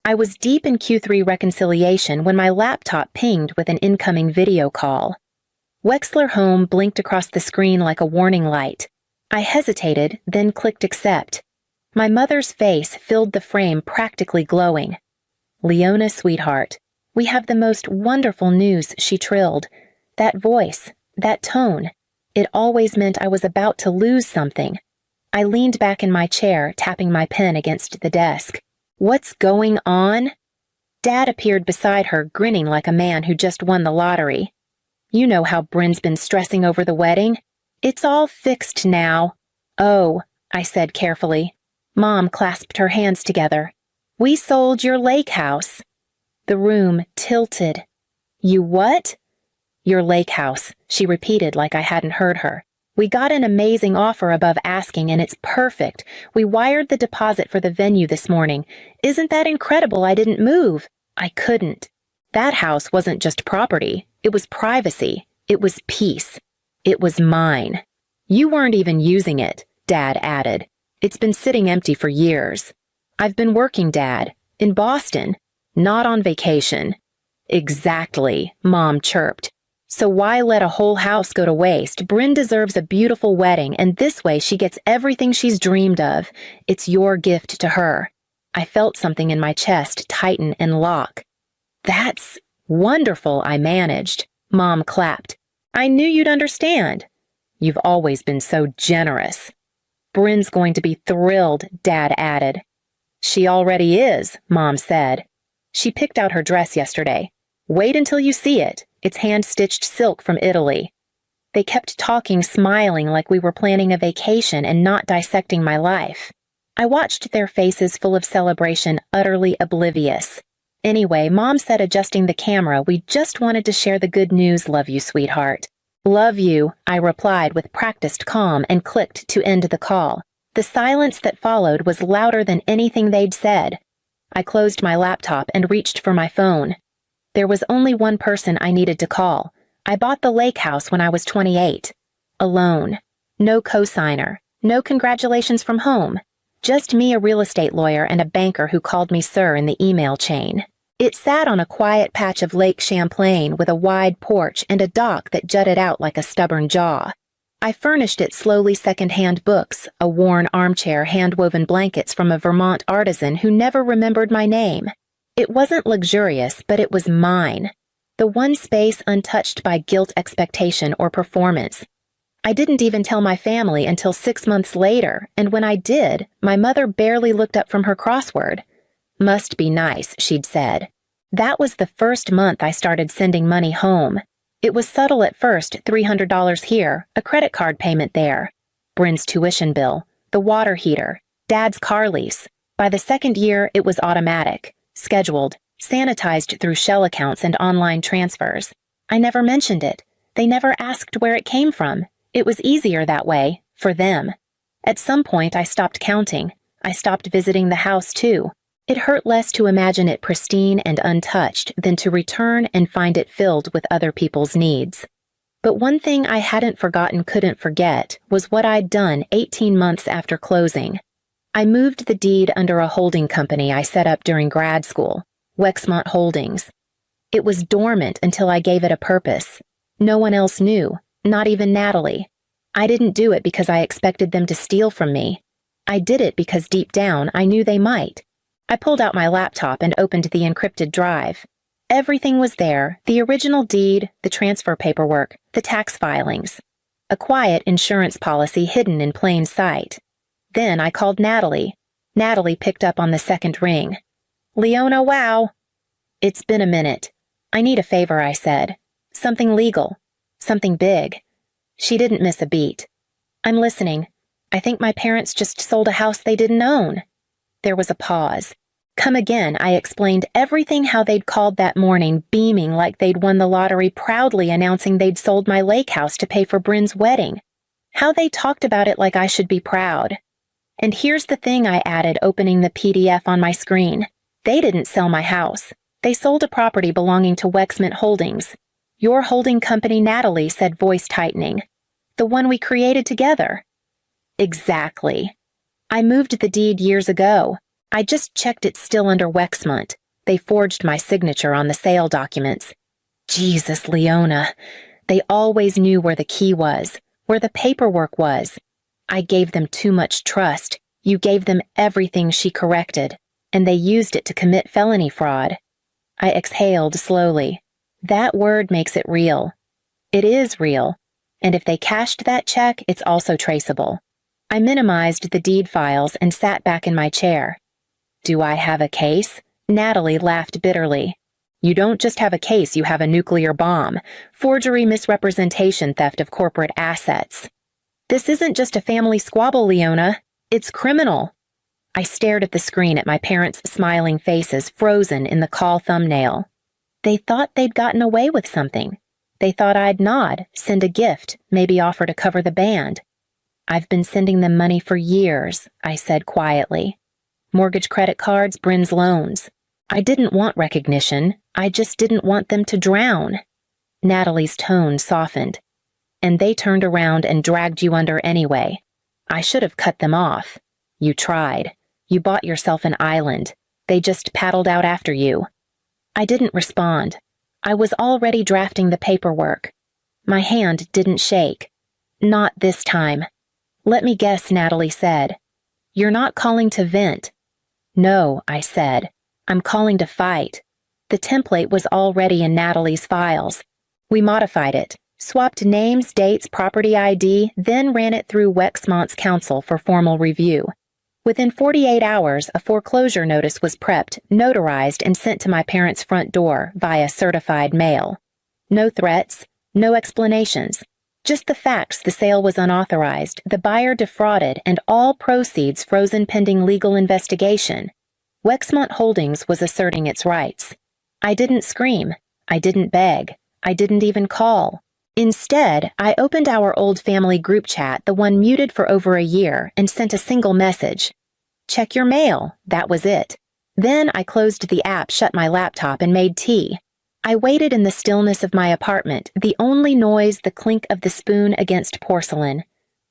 I was deep in Q3 reconciliation when my laptop pinged with an incoming video call. Wexler Home blinked across the screen like a warning light. I hesitated, then clicked accept. My mother's face filled the frame, practically glowing. "Leona, sweetheart, we have the most wonderful news," she trilled. That voice, that tone, it always meant I was about to lose something. I leaned back in my chair, tapping my pen against the desk. "What's going on?" Dad appeared beside her, grinning like a man who just won the lottery. "You know how Bryn's been stressing over the wedding. It's all fixed now." "Oh," I said carefully. Mom clasped her hands together. "We sold your lake house." The room tilted. "You what?" "Your lake house," she repeated like I hadn't heard her. "We got an amazing offer above asking, and it's perfect. We wired the deposit for the venue this morning. Isn't that incredible? I didn't move. I couldn't. That house wasn't just property. It was privacy. It was peace. It was mine." "You weren't even using it," Dad added. "It's been sitting empty for years." "I've been working, Dad. In Boston. Not on vacation." "Exactly," Mom chirped. "So why let a whole house go to waste? Bryn deserves a beautiful wedding, and this way she gets everything she's dreamed of. It's your gift to her." I felt something in my chest tighten and lock. "That's wonderful," I managed. Mom clapped. "I knew you'd understand." "You've always been so generous." "Bryn's going to be thrilled," Dad added. "She already is," Mom said. "She picked out her dress yesterday. Wait until you see it. It's hand-stitched silk from Italy." They kept talking, smiling like we were planning a vacation and not dissecting my life. I watched their faces full of celebration, utterly oblivious. Anyway, Mom said, adjusting the camera, "We just wanted to share the good news, love you, sweetheart." "Love you," I replied with practiced calm and clicked to end the call. The silence that followed was louder than anything they'd said. I closed my laptop and reached for my phone. There was only one person I needed to call. I bought the lake house when I was 28. Alone. No cosigner. No congratulations from home. Just me, a real estate lawyer, and a banker who called me sir in the email chain. It sat on a quiet patch of Lake Champlain with a wide porch and a dock that jutted out like a stubborn jaw. I furnished it slowly second-hand books, a worn armchair, hand-woven blankets from a Vermont artisan who never remembered my name. It wasn't luxurious, but it was mine. The one space untouched by guilt, expectation, or performance. I didn't even tell my family until 6 months later, and when I did, my mother barely looked up from her crossword. "Must be nice," she'd said. That was the first month I started sending money home. It was subtle at first, $300 here, a credit card payment there. Bryn's tuition bill, the water heater, Dad's car lease. By the second year, it was automatic, scheduled, sanitized through shell accounts and online transfers. I never mentioned it. They never asked where it came from. It was easier that way, for them. At some point, I stopped counting. I stopped visiting the house, too. It hurt less to imagine it pristine and untouched than to return and find it filled with other people's needs. But one thing I hadn't forgotten, couldn't forget, was what I'd done 18 months after closing. I moved the deed under a holding company I set up during grad school, Wexmont Holdings. It was dormant until I gave it a purpose. No one else knew, not even Natalie. I didn't do it because I expected them to steal from me. I did it because deep down I knew they might. I pulled out my laptop and opened the encrypted drive. Everything was there, the original deed, the transfer paperwork, the tax filings. A quiet insurance policy hidden in plain sight. Then I called Natalie. Natalie picked up on the second ring. "Leona, wow." "It's been a minute. I need a favor," I said. "Something legal. Something big." She didn't miss a beat. "I'm listening. I think my parents just sold a house they didn't own." There was a pause. "Come again," I explained everything how they'd called that morning, beaming like they'd won the lottery, proudly announcing they'd sold my lake house to pay for Bryn's wedding. How they talked about it like I should be proud. "And here's the thing," I added, opening the PDF on my screen. "They didn't sell my house. They sold a property belonging to Wexmont Holdings. Your holding company," Natalie said, voice tightening. "The one we created together." "Exactly. I moved the deed years ago. I just checked it's still under Wexmont. They forged my signature on the sale documents. Jesus, Leona. They always knew where the key was, where the paperwork was. I gave them too much trust. You gave them everything she corrected, and they used it to commit felony fraud. I exhaled slowly. That word makes it real. It is real, and if they cashed that check, it's also traceable. I minimized the deed files and sat back in my chair. Do I have a case? Natalie laughed bitterly. You don't just have a case, you have a nuclear bomb. Forgery, misrepresentation, theft of corporate assets. This isn't just a family squabble, Leona. It's criminal. I stared at the screen at my parents' smiling faces frozen in the call thumbnail. They thought they'd gotten away with something. They thought I'd nod, send a gift, maybe offer to cover the band. I've been sending them money for years, I said quietly. Mortgage, credit cards, Bryn's loans. I didn't want recognition. I just didn't want them to drown. Natalie's tone softened. And they turned around and dragged you under anyway. I should have cut them off. You tried. You bought yourself an island. They just paddled out after you. I didn't respond. I was already drafting the paperwork. My hand didn't shake. Not this time. Let me guess, Natalie said. You're not calling to vent. No, I said. I'm calling to fight. The template was already in Natalie's files. We modified it, swapped names, dates, property ID, then ran it through Wexmont's counsel for formal review. Within 48 hours, a foreclosure notice was prepped, notarized, and sent to my parents' front door via certified mail. No threats, no explanations. Just the facts: the sale was unauthorized, the buyer defrauded, and all proceeds frozen pending legal investigation. Wexmont Holdings was asserting its rights. I didn't scream. I didn't beg. I didn't even call. Instead, I opened our old family group chat, the one muted for over a year, and sent a single message. Check your mail. That was it. Then I closed the app, shut my laptop, and made tea. I waited in the stillness of my apartment, the only noise the clink of the spoon against porcelain.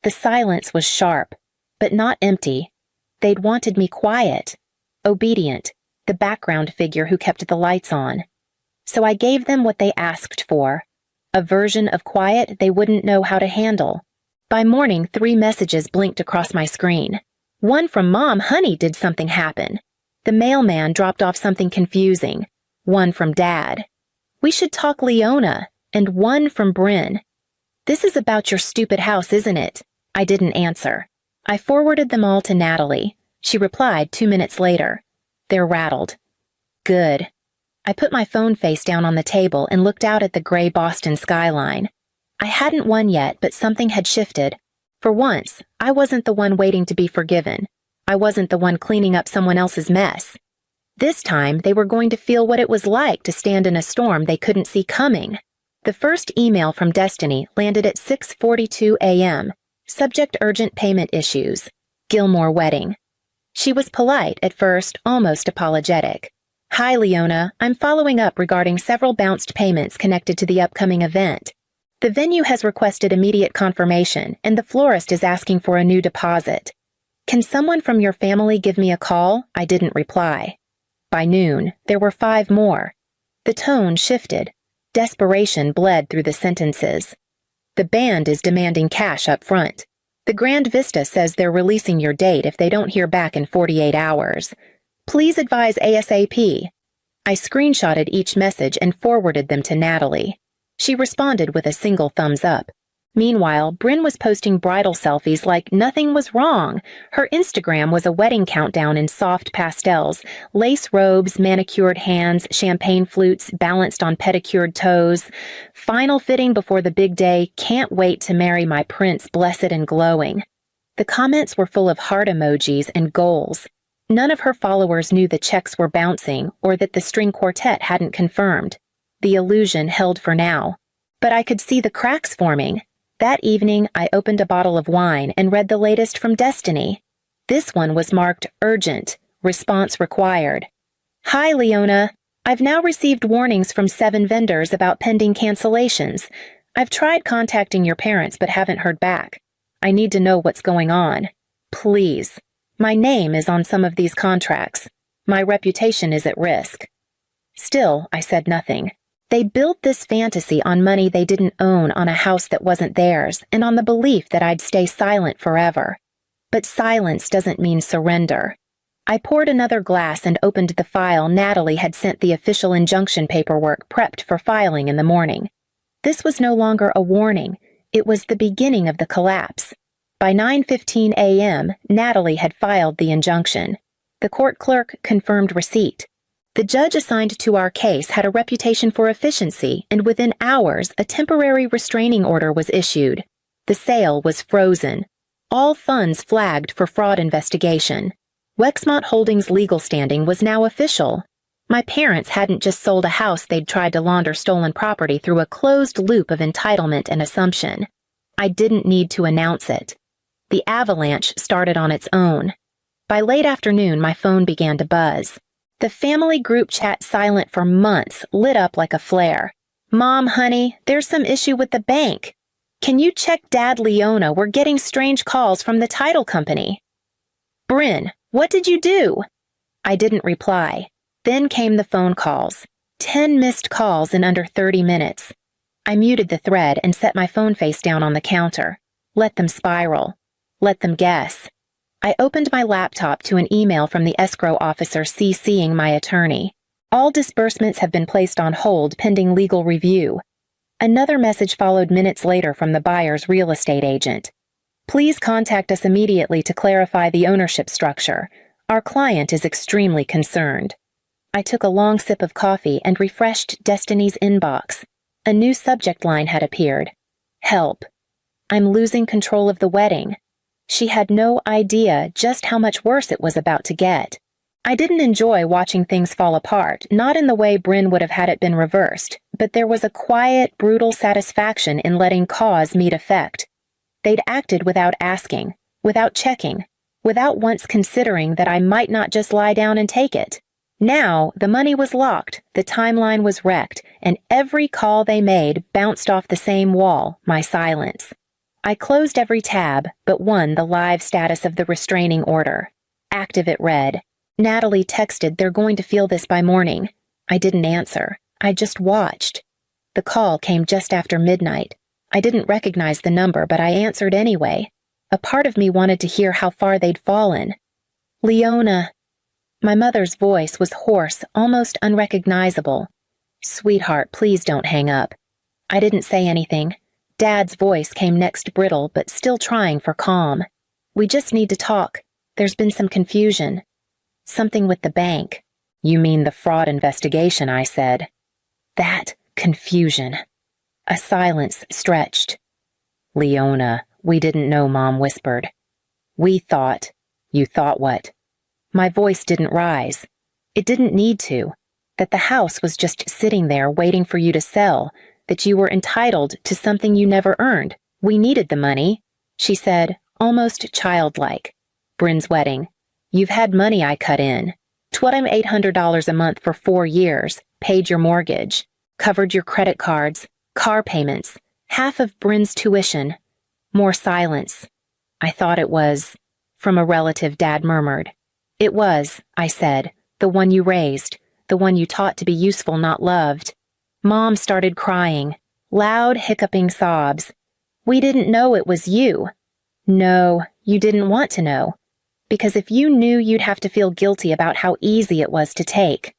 The silence was sharp, but not empty. They'd wanted me quiet, obedient, the background figure who kept the lights on. So I gave them what they asked for, a version of quiet they wouldn't know how to handle. By morning, 3 messages blinked across my screen. One from Mom: honey, did something happen? The mailman dropped off something confusing. One from Dad: we should talk, Leona. And one from Bryn: this is about your stupid house, isn't it? I didn't answer. I forwarded them all to Natalie. She replied 2 minutes later. They're rattled. Good. I put my phone face down on the table and looked out at the gray Boston skyline. I hadn't won yet, but something had shifted. For once, I wasn't the one waiting to be forgiven. I wasn't the one cleaning up someone else's mess. This time, they were going to feel what it was like to stand in a storm they couldn't see coming. The first email from Destiny landed at 6:42 a.m. Subject: urgent payment issues. Gilmore wedding. She was polite at first, almost apologetic. Hi, Leona. I'm following up regarding several bounced payments connected to the upcoming event. The venue has requested immediate confirmation, and the florist is asking for a new deposit. Can someone from your family give me a call? I didn't reply. By noon, there were 5 more. The tone shifted. Desperation bled through the sentences. The band is demanding cash up front. The Grand Vista says they're releasing your date if they don't hear back in 48 hours. Please advise ASAP. I screenshotted each message and forwarded them to Natalie. She responded with a single thumbs up. Meanwhile, Bryn was posting bridal selfies like nothing was wrong. Her Instagram was a wedding countdown in soft pastels, lace robes, manicured hands, champagne flutes balanced on pedicured toes. Final fitting before the big day, can't wait to marry my prince, blessed and glowing. The comments were full of heart emojis and goals. None of her followers knew the checks were bouncing or that the string quartet hadn't confirmed. The illusion held for now. But I could see the cracks forming. That evening, I opened a bottle of wine and read the latest from Destiny. This one was marked urgent, response required. Hi, Leona. I've now received warnings from 7 vendors about pending cancellations. I've tried contacting your parents but haven't heard back. I need to know what's going on. Please. My name is on some of these contracts. My reputation is at risk. Still, I said nothing. They built this fantasy on money they didn't own, on a house that wasn't theirs, and on the belief that I'd stay silent forever. But silence doesn't mean surrender. I poured another glass and opened the file Natalie had sent the official injunction paperwork prepped for filing in the morning. This was no longer a warning. It was the beginning of the collapse. By 9:15 a.m., Natalie had filed the injunction. The court clerk confirmed receipt. The judge assigned to our case had a reputation for efficiency, and within hours, a temporary restraining order was issued. The sale was frozen. All funds flagged for fraud investigation. Wexmont Holdings' legal standing was now official. My parents hadn't just sold a house they'd tried to launder stolen property through a closed loop of entitlement and assumption. I didn't need to announce it. The avalanche started on its own. By late afternoon, my phone began to buzz. The family group chat, silent for months, lit up like a flare. "Mom, honey, there's some issue with the bank. Can you check Dad, Leona? We're getting strange calls from the title company." "Bryn, what did you do?" I didn't reply. Then came the phone calls. 10 missed calls in under 30 minutes. I muted the thread and set my phone face down on the counter. Let them spiral. Let them guess. I opened my laptop to an email from the escrow officer CCing my attorney. "All disbursements have been placed on hold pending legal review." Another message followed minutes later from the buyer's real estate agent. "Please contact us immediately to clarify the ownership structure. Our client is extremely concerned." I took a long sip of coffee and refreshed Destiny's inbox. A new subject line had appeared. "Help. I'm losing control of the wedding." She had no idea just how much worse it was about to get. I didn't enjoy watching things fall apart, not in the way Bryn would have had it been reversed, but there was a quiet, brutal satisfaction in letting cause meet effect. They'd acted without asking, without checking, without once considering that I might not just lie down and take it. Now, the money was locked, the timeline was wrecked, and every call they made bounced off the same wall, my silence. I closed every tab, but one, the live status of the restraining order. Active, it read. Natalie texted, "They're going to feel this by morning." I didn't answer. I just watched. The call came just after midnight. I didn't recognize the number, but I answered anyway. A part of me wanted to hear how far they'd fallen. "Leona." My mother's voice was hoarse, almost unrecognizable. "Sweetheart, please don't hang up." I didn't say anything. Dad's voice came next, brittle, but still trying for calm. "We just need to talk. There's been some confusion. Something with the bank." "You mean the fraud investigation," I said. "That confusion." A silence stretched. "Leona, we didn't know," Mom whispered. "We thought." "You thought what?" My voice didn't rise. It didn't need to. That the house was just sitting there waiting for you to sell, that you were entitled to something you never earned. "We needed the money," she said, almost childlike. "Bryn's wedding. You've had money I cut in. Twat I'm $800 a month for 4 years, paid your mortgage, covered your credit cards, car payments, half of Bryn's tuition." More silence. "I thought it was," from a relative, Dad murmured. "It was," I said, "the one you raised, the one you taught to be useful, not loved." Mom started crying, loud, hiccuping sobs. "We didn't know it was you." "No, you didn't want to know. Because if you knew, you'd have to feel guilty about how easy it was to take."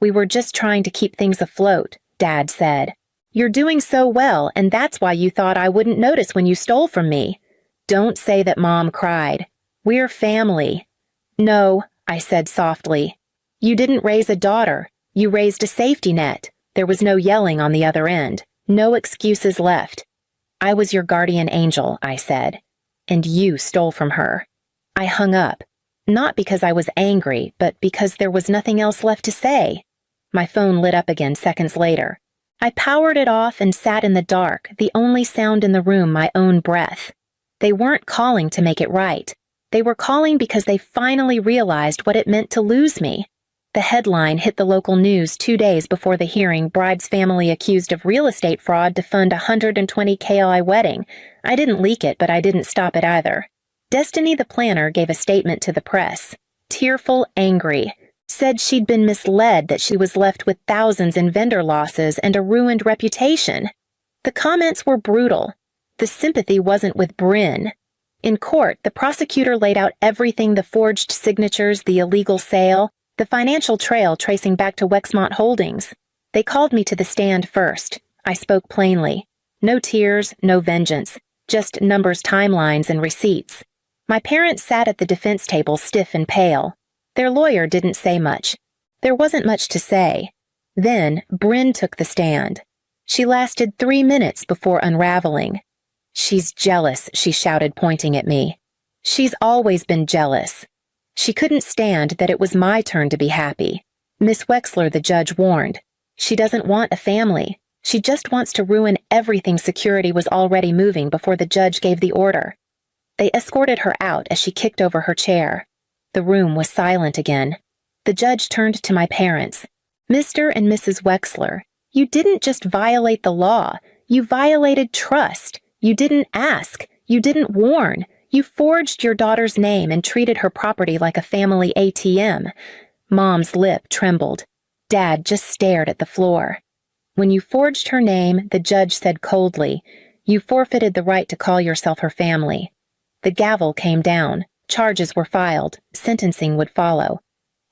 "We were just trying to keep things afloat," Dad said. "You're doing so well, and that's why you thought I wouldn't notice when you stole from me." "Don't say that," Mom cried. "We're family." "No," I said softly. "You didn't raise a daughter. You raised a safety net." There was no yelling on the other end, no excuses left. "I was your guardian angel," I said, "and you stole from her." I hung up, not because I was angry, but because there was nothing else left to say. My phone lit up again seconds later. I powered it off and sat in the dark, the only sound in the room my own breath. They weren't calling to make it right. They were calling because they finally realized what it meant to lose me. The headline hit the local news 2 days before the hearing. Bride's family accused of real estate fraud to fund a $120K wedding. I didn't leak it, but I didn't stop it either. Destiny the planner gave a statement to the press, tearful, angry, said she'd been misled, that she was left with thousands in vendor losses and a ruined reputation. The comments were brutal. The sympathy wasn't with Bryn. In court, the prosecutor laid out everything: the forged signatures, the illegal sale, the financial trail tracing back to Wexmont Holdings. They called me to the stand first. I spoke plainly. No tears, no vengeance, just numbers, timelines, and receipts. My parents sat at the defense table, stiff and pale. Their lawyer didn't say much. There wasn't much to say. Then Bryn took the stand. She lasted 3 minutes before unraveling. "She's jealous," she shouted, pointing at me. "She's always been jealous." She couldn't stand that it was my turn to be happy. "Miss Wexler," the judge warned, "she doesn't want a family. She just wants to ruin everything." Security was already moving before the judge gave the order. They escorted her out as she kicked over her chair. The room was silent again. The judge turned to my parents. "Mr. and Mrs. Wexler, you didn't just violate the law. You violated trust. You didn't ask. You didn't warn. You forged your daughter's name and treated her property like a family ATM." Mom's lip trembled. Dad just stared at the floor. "When you forged her name," the judge said coldly, "you forfeited the right to call yourself her family." The gavel came down. Charges were filed. Sentencing would follow.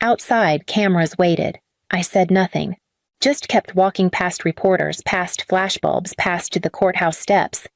Outside, cameras waited. I said nothing. Just kept walking past reporters, past flashbulbs, past the courthouse steps.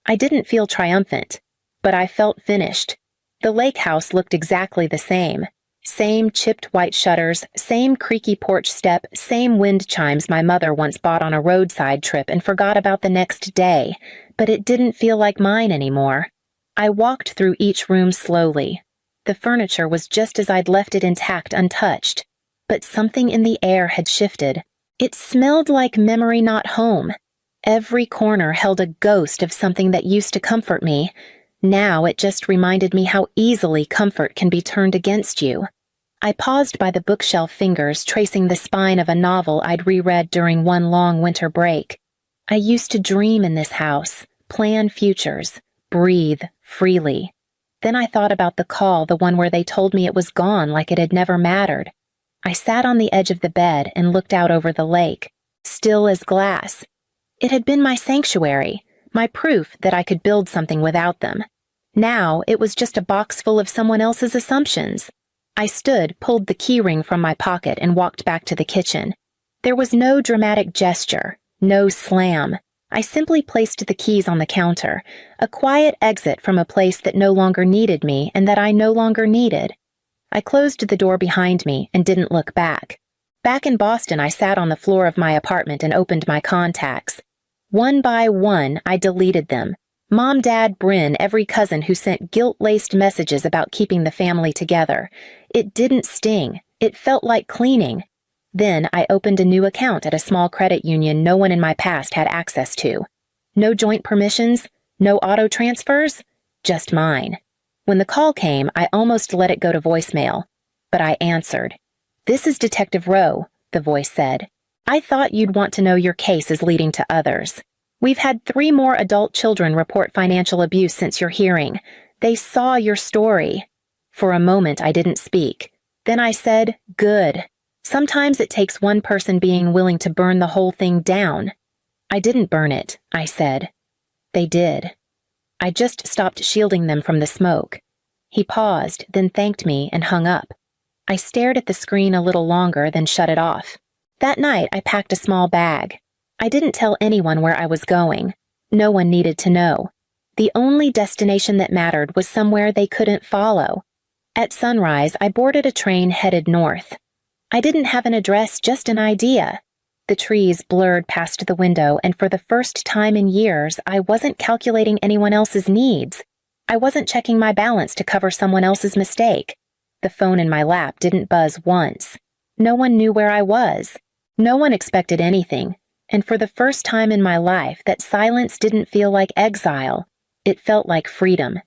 I didn't feel triumphant, but I felt finished. The lake house looked exactly the same. Same chipped white shutters, same creaky porch step, same wind chimes my mother once bought on a roadside trip and forgot about the next day, but it didn't feel like mine anymore. I walked through each room slowly. The furniture was just as I'd left it, intact, untouched. But something in the air had shifted. It smelled like memory, not home. Every corner held a ghost of something that used to comfort me. Now it just reminded me how easily comfort can be turned against you. I paused by the bookshelf, fingers tracing the spine of a novel I'd reread during one long winter break. I used to dream in this house, plan futures, breathe freely. Then I thought about the call, the one where they told me it was gone, like it had never mattered. I sat on the edge of the bed and looked out over the lake, still as glass. It had been my sanctuary, my proof that I could build something without them. Now it was just a box full of someone else's assumptions. I stood, pulled the keyring from my pocket, and walked back to the kitchen. There was no dramatic gesture, no slam. I simply placed the keys on the counter, a quiet exit from a place that no longer needed me and that I no longer needed. I closed the door behind me and didn't look back. Back in Boston, I sat on the floor of my apartment and opened my contacts. One by one, I deleted them. Mom, Dad, Bryn, every cousin who sent guilt-laced messages about keeping the family together. It didn't sting. It felt like cleaning. Then I opened a new account at a small credit union no one in my past had access to. No joint permissions, no auto transfers, just mine. When the call came, I almost let it go to voicemail, but I answered. "This is Detective Rowe," the voice said. "I thought you'd want to know your case is leading to others. We've had 3 more adult children report financial abuse since your hearing. They saw your story." For a moment, I didn't speak. Then I said, "Good. Sometimes it takes one person being willing to burn the whole thing down." "I didn't burn it," I said. "They did. I just stopped shielding them from the smoke." He paused, then thanked me and hung up. I stared at the screen a little longer, then shut it off. That night, I packed a small bag. I didn't tell anyone where I was going. No one needed to know. The only destination that mattered was somewhere they couldn't follow. At sunrise, I boarded a train headed north. I didn't have an address, just an idea. The trees blurred past the window, and for the first time in years, I wasn't calculating anyone else's needs. I wasn't checking my balance to cover someone else's mistake. The phone in my lap didn't buzz once. No one knew where I was. No one expected anything. And for the first time in my life, that silence didn't feel like exile. It felt like freedom.